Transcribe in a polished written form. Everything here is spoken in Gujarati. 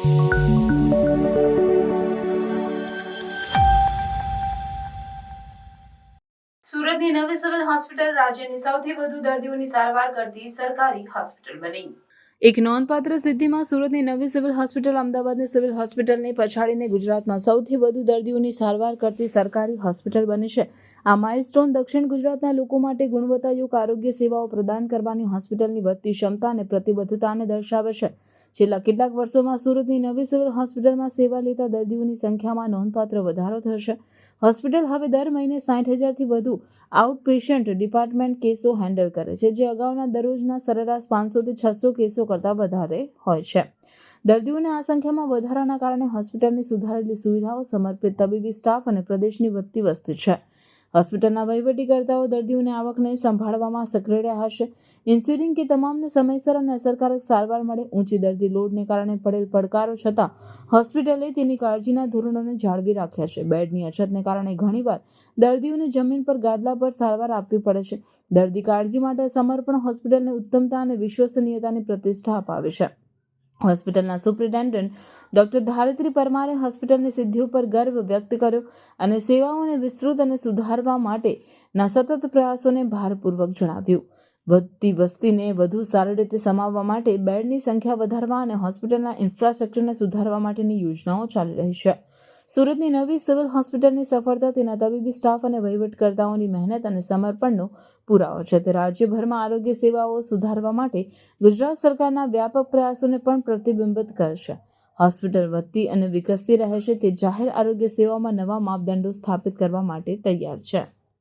સુરતની નવી સિવિલ હોસ્પિટલ રાજ્યની સૌથી વધુ દર્દીઓની સારવાર કરતી સરકારી હોસ્પિટલ બની. એક નોંધપાત્ર સિદ્ધિમાં સુરતની નવી સિવિલ હોસ્પિટલ અમદાવાદની સિવિલ હોસ્પિટલને પછાડીને ગુજરાતમાં સૌથી વધુ દર્દીઓની સારવાર કરતી સરકારી હોસ્પિટલ બની છે. આ માઇલસ્ટોન દક્ષિણ ગુજરાતના લોકો માટે ગુણવત્તાયુક્ત આરોગ્ય સેવાઓ પ્રદાન કરવાની હોસ્પિટલની વધતી ક્ષમતા અને પ્રતિબદ્ધતાને દર્શાવે છે. છેલ્લા કેટલાક વર્ષોમાં સુરતની નવી સિવિલ હોસ્પિટલમાં સેવા લેતા દર્દીઓની સંખ્યામાં નોંધપાત્ર વધારો થયો છે. હોસ્પિટલ હવે દર મહિને 60,000થી વધુ આઉટ પેશન્ટ ડિપાર્ટમેન્ટ કેસો હેન્ડલ કરે છે, જે અગાઉના દરરોજના સરેરાશ 500થી 600 કેસો કરતાં વધારે હોય છે. દર્દીઓની આ સંખ્યામાં વધારાના કારણે હોસ્પિટલની સુધારેલી સુવિધાઓ, સમર્પિત તબીબી સ્ટાફ અને પ્રદેશની વધતી વસ્તી છે. હોસ્પિટલના વહીવટીકર્તાઓ દર્દીઓની આવકને સંભાળવામાં સક્રિય રહ્યા છે, ઇન્સ્યોરિંગ કે તમામને સમયસર અને અસરકારક સારવાર મળે. ઊંચી દર્દી લોડને કારણે પડેલ પડકારો છતાં હોસ્પિટલે તેની કાળજીના ધોરણોને જાળવી રાખ્યા છે. બેડની અછતને કારણે ઘણીવાર દર્દીઓને જમીન પર ગાદલા પર સારવાર આપવી પડે છે. દર્દી કાળજી માટે સમર્પણ હોસ્પિટલને ઉત્તમતા અને વિશ્વસનીયતાની પ્રતિષ્ઠા અપાવે છે. હોસ્પિટલના સુપ્રિન્ટેન્ડન્ટ ડોક્ટર ધારિત્રી પરમારે હોસ્પિટલની સિદ્ધિઓ પર ગર્વ વ્યક્ત કર્યો અને સેવાઓને વિસ્તૃત અને સુધારવા માટેના સતત પ્રયાસોને ભારપૂર્વક જણાવ્યું. વધતી વસ્તીને વધુ સારી રીતે સમાવવા માટે બેડની સંખ્યા વધારવા અને હોસ્પિટલના ઇન્ફ્રાસ્ટ્રક્ચરને સુધારવા માટેની યોજનાઓ ચાલી રહી છે. સુરતની નવી સિવિલ હોસ્પિટલની સફળતા તેના તબીબી સ્ટાફ અને વહીવટકર્તાઓની મહેનત અને સમર્પણનો પુરાવો છે. તે રાજ્યભરમાં આરોગ્ય સેવાઓ સુધારવા માટે ગુજરાત સરકારના વ્યાપક પ્રયાસોને પણ પ્રતિબિંબિત કરશે. હોસ્પિટલ વધતી અને વિકસતી રહે છે, તે જાહેર આરોગ્ય સેવાઓમાં નવા માપદંડો સ્થાપિત કરવા માટે તૈયાર છે.